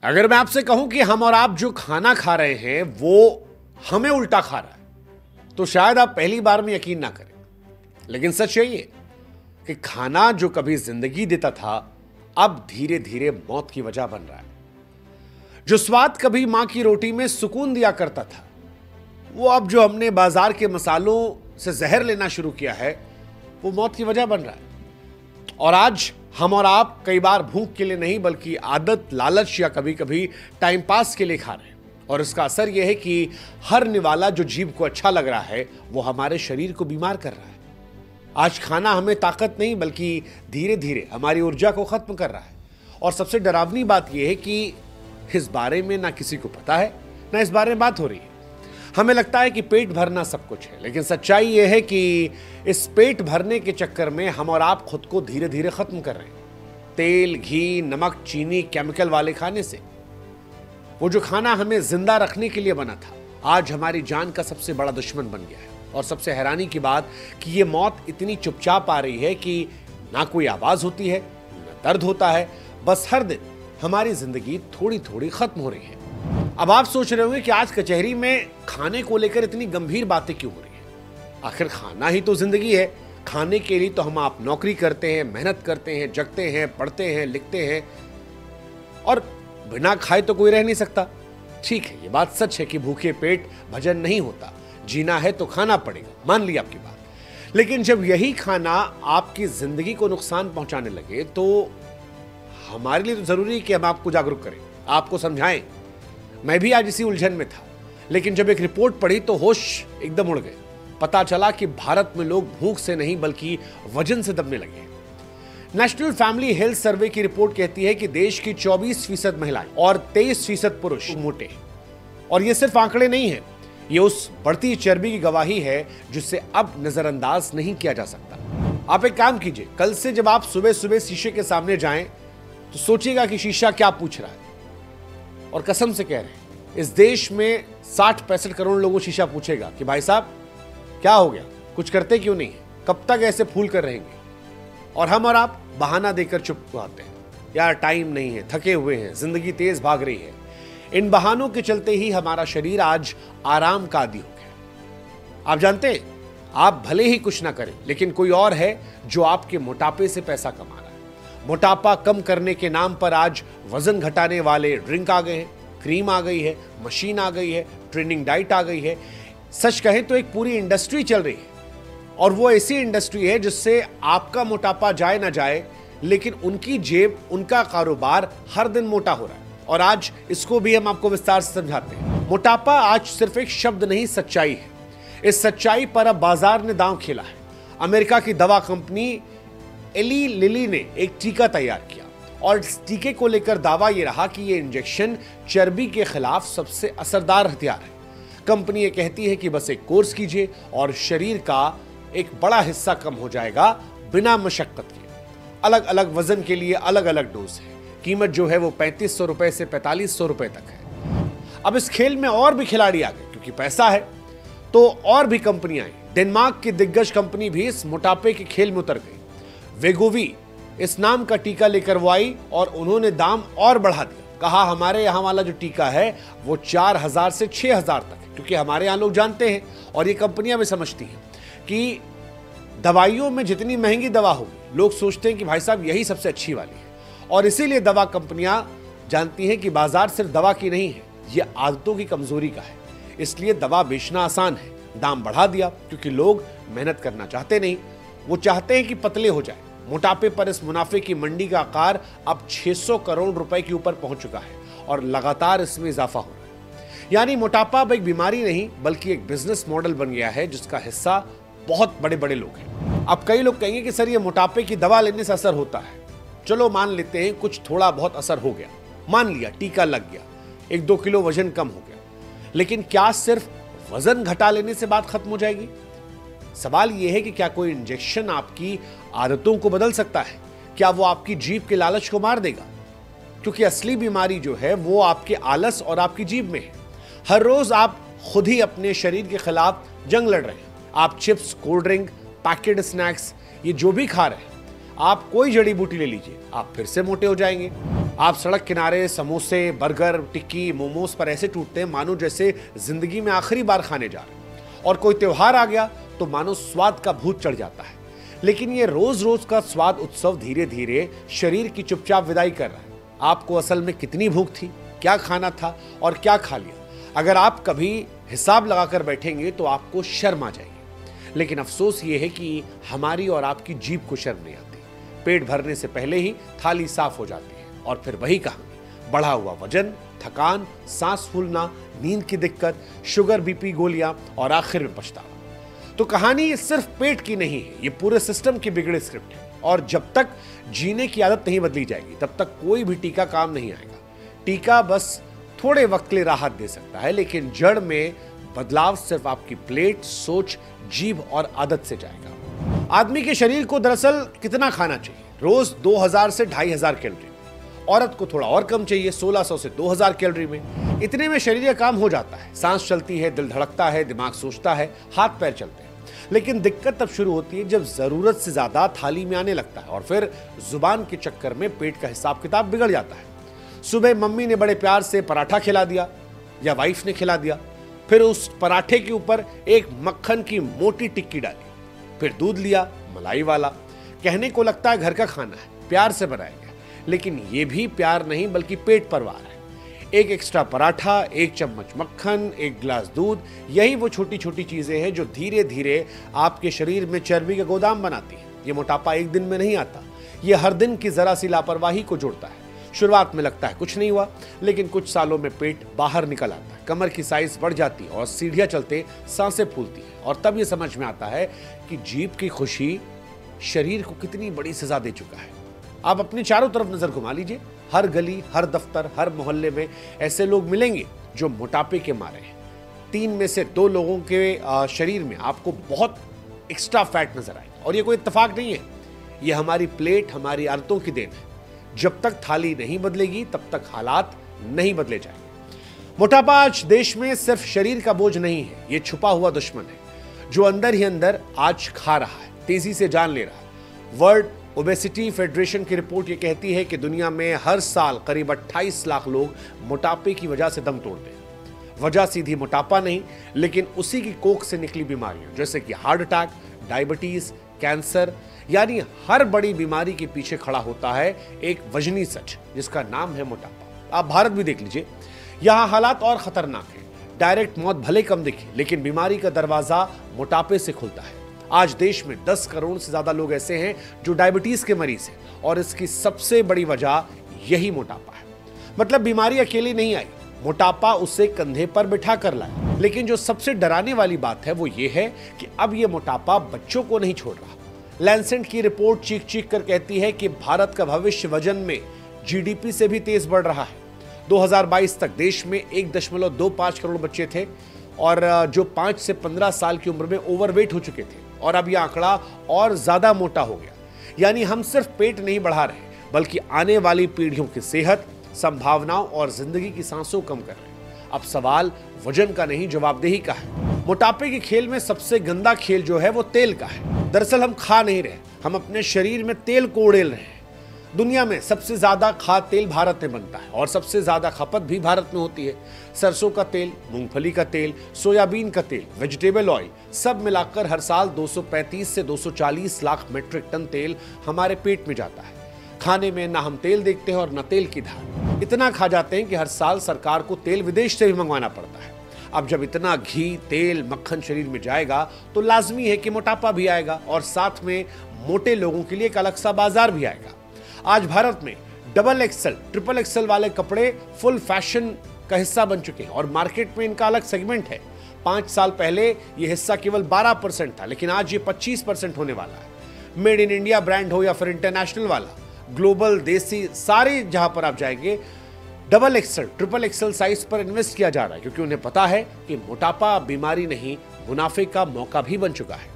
अगर मैं आपसे कहूं कि हम और आप जो खाना खा रहे हैं वो हमें उल्टा खा रहा है तो शायद आप पहली बार में यकीन ना करें, लेकिन सच यही है कि खाना जो कभी जिंदगी देता था अब धीरे धीरे मौत की वजह बन रहा है। जो स्वाद कभी मां की रोटी में सुकून दिया करता था वो अब जो हमने बाजार के मसालों से जहर लेना शुरू किया है वो मौत की वजह बन रहा है। और आज हम और आप कई बार भूख के लिए नहीं बल्कि आदत, लालच या कभी कभी टाइम पास के लिए खा रहे हैं, और इसका असर यह है कि हर निवाला जो जीभ को अच्छा लग रहा है वो हमारे शरीर को बीमार कर रहा है। आज खाना हमें ताकत नहीं बल्कि धीरे धीरे हमारी ऊर्जा को खत्म कर रहा है। और सबसे डरावनी बात यह है कि इस बारे में ना किसी को पता है ना इस बारे में बात हो रही है। हमें लगता है कि पेट भरना सब कुछ है, लेकिन सच्चाई यह है कि इस पेट भरने के चक्कर में हम और आप खुद को धीरे धीरे खत्म कर रहे हैं। तेल, घी, नमक, चीनी, केमिकल वाले खाने से। वो जो खाना हमें जिंदा रखने के लिए बना था आज हमारी जान का सबसे बड़ा दुश्मन बन गया है। और सबसे हैरानी की बात कि ये मौत इतनी चुपचाप आ रही है कि ना कोई आवाज होती है ना दर्द होता है, बस हर दिन हमारी जिंदगी थोड़ी थोड़ी खत्म हो रही है। अब आप सोच रहे होंगे कि आज कचहरी में खाने को लेकर इतनी गंभीर बातें क्यों हो रही है। आखिर खाना ही तो जिंदगी है। खाने के लिए तो हम आप नौकरी करते हैं, मेहनत करते हैं, जगते हैं, पढ़ते हैं, लिखते हैं, और बिना खाए तो कोई रह नहीं सकता। ठीक है, ये बात सच है कि भूखे पेट भजन नहीं होता, जीना है तो खाना पड़ेगा, मान ली आपकी बात। लेकिन जब यही खाना आपकी जिंदगी को नुकसान पहुंचाने लगे तो हमारे लिए तो जरूरी है कि हम आपको जागरूक करें, आपको समझाएं। मैं भी आज इसी उलझन में था, लेकिन जब एक रिपोर्ट पढ़ी तो होश एकदम उड़ गए। पता चला कि भारत में लोग भूख से नहीं बल्कि वजन से दबने लगे। नेशनल फैमिली हेल्थ सर्वे की रिपोर्ट कहती है कि देश की 24% महिलाएं और 23% पुरुष मोटे हैं। और ये सिर्फ आंकड़े नहीं है, ये उस बढ़ती चर्बी की गवाही है जिसे अब नजरअंदाज नहीं किया जा सकता। आप एक काम कीजिए, कल से जब आप सुबह सुबह शीशे के सामने जाएं तो सोचिएगा कि शीशा क्या पूछ रहा है। और कसम से कह रहे हैं, इस देश में 60-65 करोड़ लोगों शीशा पूछेगा कि भाई साहब क्या हो गया, कुछ करते क्यों नहीं है, कब तक ऐसे फूल कर रहेंगे। और हम और आप बहाना देकर चुप आते हैं, यार टाइम नहीं है, थके हुए हैं, जिंदगी तेज भाग रही है। इन बहानों के चलते ही हमारा शरीर आज आराम का आदी हो गया। आप जानते हैं, आप भले ही कुछ ना करें लेकिन कोई और है जो आपके मोटापे से पैसा कमा रहा है। मोटापा कम करने के नाम पर आज वजन घटाने वाले ड्रिंक आ गए हैं, क्रीम आ गई है, मशीन आ गई है, ट्रेनिंग डाइट आ गई है। सच कहें तो एक पूरी इंडस्ट्री चल रही है, और वो ऐसी इंडस्ट्री है जिससे आपका मोटापा जाए ना जाए लेकिन उनकी जेब, उनका कारोबार हर दिन मोटा हो रहा है। और आज इसको भी हम आपको विस्तार से समझाते हैं। मोटापा आज सिर्फ एक शब्द नहीं, सच्चाई है। इस सच्चाई पर अब बाजार ने दांव खेला है। अमेरिका की दवा कंपनी एली लिली ने एक टीका तैयार किया, और इस टीके को लेकर दावा यह रहा कि यह इंजेक्शन चर्बी के खिलाफ सबसे असरदार हथियार है। कंपनी ये कहती है कि बस एक कोर्स कीजिए और शरीर का एक बड़ा हिस्सा कम हो जाएगा बिना मशक्कत के। अलग अलग वजन के लिए अलग अलग डोज है। कीमत जो है वो 3500 रुपए से 4500 रुपए तक है। अब इस खेल में और भी खिलाड़ी आ गए, क्योंकि पैसा है तो और भी कंपनियां आई। डेनमार्क की दिग्गज कंपनी भी इस मोटापे के खेल में उतर गई। वेगोवी इस नाम का टीका लेकर वो आई और उन्होंने दाम और बढ़ा दिया। कहा हमारे यहां वाला जो टीका है वो 4000 से 6000 तक है, क्योंकि हमारे यहां लोग जानते हैं और ये कंपनियां भी समझती हैं कि दवाइयों में जितनी महंगी दवा होगी लोग सोचते हैं कि भाई साहब यही सबसे अच्छी वाली है। और इसीलिए दवा कंपनियां जानती हैं कि बाजार सिर्फ दवा की नहीं है, ये आदतों की कमजोरी का है। इसलिए दवा बेचना आसान है, दाम बढ़ा दिया क्योंकि लोग मेहनत करना चाहते नहीं, वो चाहते हैं कि पतले हो जाए। मोटापे पर इस मुनाफे की मंडी का आकार अब 600 करोड़ रुपए के ऊपर पहुंच चुका है और लगातार इसमें इजाफा हो रहा है। यानी मोटापा अब एक बीमारी नहीं बल्कि एक बिजनेस मॉडल बन गया है जिसका हिस्सा बहुत बड़े बड़े लोग हैं। अब कई लोग कहेंगे कि सर ये मोटापे की दवा लेने से असर होता है। चलो मान लेते हैं कुछ थोड़ा बहुत असर हो गया, मान लिया टीका लग गया, 1-2 किलो वजन कम हो गया, लेकिन क्या सिर्फ वजन घटा लेने से बात खत्म हो जाएगी? सवाल यह है कि क्या कोई इंजेक्शन आपकी आदतों को बदल सकता है? क्या वो आपकी जीभ के लालच को मार देगा? क्योंकि असली बीमारी जो है वो आपके आलस और आपकी जीभ में है। हर रोज आप खुद ही अपने शरीर के खिलाफ जंग लड़ रहे हैं। आप chips, cold drink, packet snacks, ये जो भी खा रहे हैं, आप कोई जड़ी बूटी ले लीजिए, आप फिर से मोटे हो जाएंगे। आप सड़क किनारे समोसे, बर्गर, टिक्की, मोमोज पर ऐसे टूटते हैं मानो जैसे जिंदगी में आखिरी बार खाने जा रहे हैं। और कोई त्योहार आ गया तो मानो स्वाद का भूत चढ़ जाता है। लेकिन ये रोज रोज का स्वाद उत्सव धीरे धीरे शरीर की चुपचाप विदाई कर रहा है। आपको असल में कितनी भूख थी, क्या खाना था और क्या खा लिया, अगर आप कभी हिसाब लगाकर बैठेंगे तो आपको शर्म आ जाएगी। लेकिन अफसोस ये है कि हमारी और आपकी जीभ को शर्म नहीं आती। पेट भरने से पहले ही थाली साफ हो जाती है और फिर वही कहानी, बढ़ा हुआ वजन, थकान, सांस फूलना, नींद की दिक्कत, शुगर, बीपी गोलियां और आखिर में पछतावा। तो कहानी सिर्फ पेट की नहीं है, ये पूरे सिस्टम की बिगड़े स्क्रिप्ट है। और जब तक जीने की आदत नहीं बदली जाएगी तब तक कोई भी टीका काम नहीं आएगा। टीका बस थोड़े वक्त के लिए राहत दे सकता है, लेकिन जड़ में बदलाव सिर्फ आपकी प्लेट, सोच, जीभ और आदत से जाएगा। आदमी के शरीर को दरअसल कितना खाना चाहिए? रोज 2000 से 2500 कैलोरी। औरत को थोड़ा और कम चाहिए, 1600 से 2000 कैलोरी में। इतने में शरीर का काम हो जाता है। सांस चलती है, दिल धड़कता है, दिमाग सोचता है, हाथ पैर चलते हैं। लेकिन दिक्कत तब शुरू होती है जब जरूरत से ज्यादा थाली में आने लगता है और फिर जुबान के चक्कर में पेट का हिसाब किताब बिगड़ जाता है। सुबह मम्मी ने बड़े प्यार से पराठा खिला दिया या वाइफ ने खिला दिया, फिर उस पराठे के ऊपर एक मक्खन की मोटी टिक्की डाली, फिर दूध लिया मलाई वाला। कहने को लगता है घर का खाना है, प्यार से बनाया गया, लेकिन ये भी प्यार नहीं बल्कि पेट परवार है। एक एक्स्ट्रा पराठा, एक चम्मच मक्खन, एक गिलास दूध, यही वो छोटी छोटी चीजें हैं जो धीरे धीरे आपके शरीर में चर्बी का गोदाम बनाती है। ये मोटापा एक दिन में नहीं आता, ये हर दिन की जरा सी लापरवाही को जोड़ता है। शुरुआत में लगता है कुछ नहीं हुआ, लेकिन कुछ सालों में पेट बाहर निकल आता है, कमर की साइज बढ़ जाती है और सीढ़ियां चलते सांसें फूलती है। और तब ये समझ में आता है कि जीभ की खुशी शरीर को कितनी बड़ी सजा दे चुका है। आप अपने चारों तरफ नजर घुमा लीजिए, हर गली, हर दफ्तर, हर मोहल्ले में ऐसे लोग मिलेंगे जो मोटापे के मारे हैं। 3 में से 2 लोगों के शरीर में आपको बहुत एक्स्ट्रा फैट नजर आएगा। और ये कोई इत्तेफाक नहीं है, ये हमारी प्लेट, हमारी आदतों की देन है। जब तक थाली नहीं बदलेगी तब तक हालात नहीं बदले जाएंगे। मोटापा आज देश में सिर्फ शरीर का बोझ नहीं है, ये छुपा हुआ दुश्मन है जो अंदर ही अंदर आज खा रहा है, तेजी से जान ले रहा है। वर्ल्ड ओबेसिटी फेडरेशन की रिपोर्ट ये कहती है कि दुनिया में हर साल करीब 28 लाख लोग मोटापे की वजह से दम तोड़ते हैं। वजह सीधी मोटापा नहीं, लेकिन उसी की कोख से निकली बीमारियां जैसे कि हार्ट अटैक, डायबिटीज, कैंसर। यानी हर बड़ी बीमारी के पीछे खड़ा होता है एक वजनी सच जिसका नाम है मोटापा। आप भारत भी देख लीजिए, यहां हालात और खतरनाक हैं। डायरेक्ट मौत भले कम दिखे, लेकिन बीमारी का दरवाजा मोटापे से खुलता है। आज देश में 10 करोड़ से ज्यादा लोग ऐसे हैं जो डायबिटीज के मरीज हैं और इसकी सबसे बड़ी वजह यही मोटापा है। मतलब बीमारी अकेली नहीं आई, मोटापा उसे कंधे पर बिठा कर लाया। लेकिन जो सबसे डराने वाली बात है वो ये है कि अब ये मोटापा बच्चों को नहीं छोड़ रहा। लैंसेट की रिपोर्ट चीख चीख कर कहती है कि भारत का भविष्य वजन में जीडीपी से भी तेज बढ़ रहा है। 2022 तक देश में 1.25 करोड़ बच्चे थे और जो 5 से 15 साल की उम्र में ओवरवेट हो चुके थे, और अब यह आंकड़ा और ज्यादा मोटा हो गया। यानी हम सिर्फ पेट नहीं बढ़ा रहे, बल्कि आने वाली पीढ़ियों की सेहत, संभावनाओं और जिंदगी की सांसों कम कर रहे हैं। अब सवाल वजन का नहीं, जवाबदेही का है। मोटापे के खेल में सबसे गंदा खेल जो है वो तेल का है। दरअसल हम खा नहीं रहे, हम अपने शरीर में तेल को उड़ेल रहे हैं। दुनिया में सबसे ज्यादा खाद्य तेल भारत में बनता है और सबसे ज्यादा खपत भी भारत में होती है। सरसों का तेल, मूंगफली का तेल, सोयाबीन का तेल, वेजिटेबल ऑयल, सब मिलाकर हर साल 235 से 240 लाख मीट्रिक टन तेल हमारे पेट में जाता है। खाने में ना हम तेल देखते हैं और ना तेल की धार। इतना खा जाते हैं कि हर साल सरकार को तेल विदेश से भी मंगवाना पड़ता है। अब जब इतना घी, तेल, मक्खन शरीर में जाएगा तो लाजमी है कि मोटापा भी आएगा और साथ में मोटे लोगों के लिए एक अलग सा बाजार भी आएगा। आज भारत में XXL, XXL वाले कपड़े फुल फैशन का हिस्सा बन चुके हैं और मार्केट में इनका अलग सेगमेंट है। 5 साल पहले यह हिस्सा केवल 12% था, लेकिन आज ये 25% होने वाला है। मेड इन इंडिया ब्रांड हो या फिर इंटरनेशनल वाला, ग्लोबल, देसी, सारे जहां पर आप जाएंगे XXL, XXL साइज पर इन्वेस्ट किया जा रहा है, क्योंकि उन्हें पता है कि मोटापा बीमारी नहीं, मुनाफे का मौका भी बन चुका है।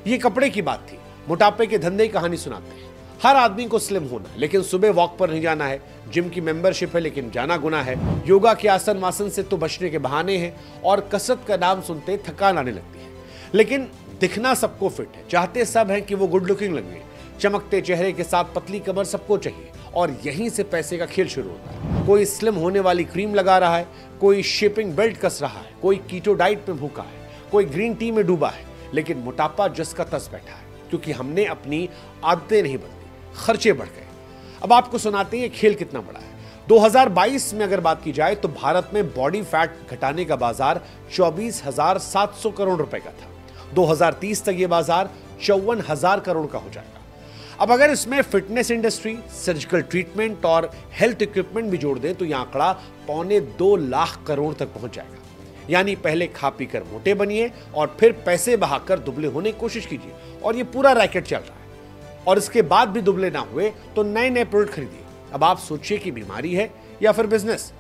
ये कपड़े की बात थी। मोटापे के धंधे की कहानी सुनाते हैं। हर आदमी को स्लिम होना है, लेकिन सुबह वॉक पर नहीं जाना है। जिम की मेंबरशिप है, लेकिन जाना गुनाह है। योगा के आसन वासन से तो बचने के बहाने हैं और कसरत का नाम सुनते थकान आने लगती है। लेकिन दिखना सबको फिट है, चाहते सब हैं कि वो गुड लुकिंग लगे। चमकते चेहरे के साथ पतली कमर सबको चाहिए और यहीं से पैसे का खेल शुरू होता है। कोई स्लिम होने वाली क्रीम लगा रहा है, कोई शेपिंग बेल्ट कस रहा है, कोई कीटो डाइट में भूखा है, कोई ग्रीन टी में डूबा है, लेकिन मोटापा जस का तस बैठा है क्योंकि हमने अपनी आदतें नहीं बदली, खर्चे बढ़ गए। अब आपको सुनाते हैं ये खेल कितना बड़ा है। 2022 में अगर बात की जाए तो भारत में बॉडी फैट घटाने का बाजार 24,700 करोड़ रुपए का था। 2030 तक ये बाजार 54,000 करोड़ का हो जाएगा। अब अगर इसमें फिटनेस इंडस्ट्री, सर्जिकल ट्रीटमेंट और हेल्थ इक्विपमेंट भी जोड़ दें तो यह आंकड़ा 1.25 लाख करोड़ तक पहुंच जाएगा। यानी पहले खा पी कर मोटे बनिए और फिर पैसे बहाकर दुबले होने की कोशिश कीजिए, और ये पूरा रैकेट चल रहा है। और इसके बाद भी दुबले ना हुए तो नए नए प्रोडक्ट खरीदिए। अब आप सोचिए कि बीमारी है या फिर बिजनेस।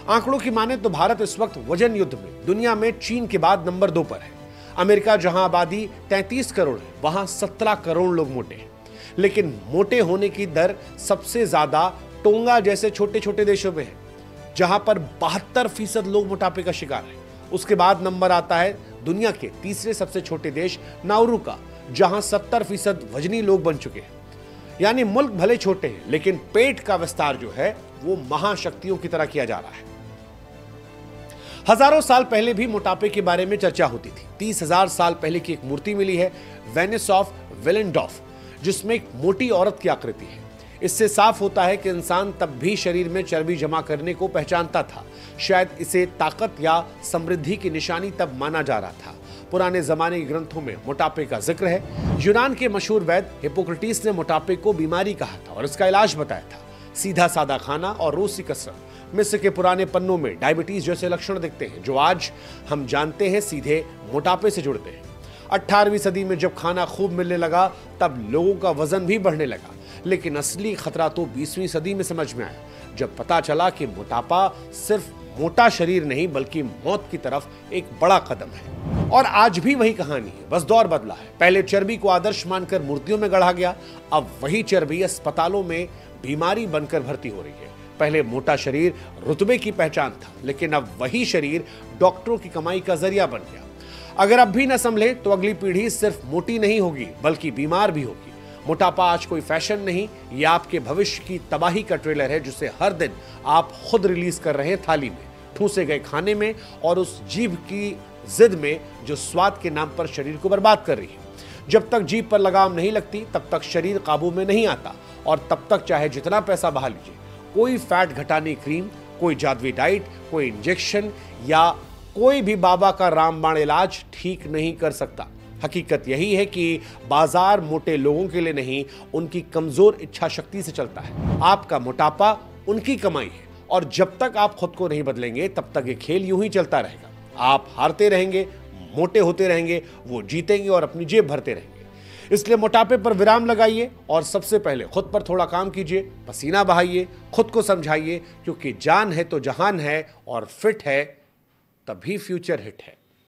आंकड़ों की माने तो भारत इस वक्त वजन युद्ध में दुनिया में चीन के बाद नंबर 2 पर है। अमेरिका जहां आबादी 33 करोड़ है, वहां 17 करोड़ लोग मोटे हैं। लेकिन मोटे होने की दर सबसे ज्यादा टोंगा जैसे छोटे छोटे देशों में है, जहां पर 72% लोग मोटापे का शिकार हैं। उसके बाद नंबर आता है दुनिया के तीसरे सबसे छोटे देश नाउरू का, जहां 70% वजनी लोग बन चुके हैं। यानी मुल्क भले छोटे हैं, लेकिन पेट का विस्तार जो है वो महाशक्तियों की तरह किया जा रहा है। हजारों साल पहले भी मोटापे के बारे में चर्चा होती थी। 30,000 साल पहले की एक मूर्ति मिली है, वेनिस ऑफ विलेंडॉफ, जिसमें एक मोटी औरत की आकृति है। इससे साफ होता है कि इंसान तब भी शरीर में चर्बी जमा करने को पहचानता था। शायद इसे ताकत या समृद्धि की निशानी तब माना जा रहा था। पुराने जमाने के ग्रंथों में मोटापे का जिक्र है। यूनान के मशहूर वैद्य हिप्पोक्रेटिस ने मोटापे को बीमारी कहा था और इसका इलाज बताया था, सीधा सादा खाना और रोज की कसरत। मिस्र के पुराने पन्नों में डायबिटीज जैसे लक्षण दिखते हैं, जो आज हम जानते हैं सीधे मोटापे से जुड़ते हैं। 18वीं सदी में जब खाना खूब मिलने लगा तब लोगों का वजन भी बढ़ने लगा, लेकिन असली खतरा तो 20वीं सदी में समझ में आया, जब पता चला कि मोटापा सिर्फ मोटा शरीर नहीं बल्कि मौत की तरफ एक बड़ा कदम है। और आज भी वही कहानी है, बस दौर बदला है। पहले चर्बी को आदर्श मानकर मूर्तियों में गढ़ा गया, अब वही चर्बी अस्पतालों में बीमारी बनकर भर्ती हो रही है। पहले मोटा शरीर रुतबे की पहचान था, लेकिन अब वही शरीर डॉक्टरों की कमाई का जरिया बन गया। अगर अब भी न संभले तो अगली पीढ़ी सिर्फ मोटी नहीं होगी बल्कि बीमार भी होगी। मोटापा आज कोई फैशन नहीं, यह आपके भविष्य की तबाही का ट्रेलर है, जिसे हर दिन आप खुद रिलीज कर रहे हैं थाली में, ठूसे गए खाने में और उस जीभ की जिद में जो स्वाद के नाम पर शरीर को बर्बाद कर रही है। जब तक जीभ पर लगाम नहीं लगती तब तक शरीर काबू में नहीं आता, और तब तक चाहे जितना पैसा बहा लीजिए, कोई फैट घटाने क्रीम, कोई जादुई डाइट, कोई इंजेक्शन या कोई भी बाबा का रामबाण इलाज ठीक नहीं कर सकता। हकीकत यही है कि बाजार मोटे लोगों के लिए नहीं, उनकी कमजोर इच्छा शक्ति से चलता है। आपका मोटापा उनकी कमाई है, और जब तक आप खुद को नहीं बदलेंगे तब तक ये खेल यूं ही चलता रहेगा। आप हारते रहेंगे, मोटे होते रहेंगे, वो जीतेंगे और अपनी जेब भरते रहेंगे। इसलिए मोटापे पर विराम लगाइए और सबसे पहले खुद पर थोड़ा काम कीजिए, पसीना बहाइए, खुद को समझाइए, क्योंकि जान है तो जहान है और फिट है तभी फ्यूचर हिट है।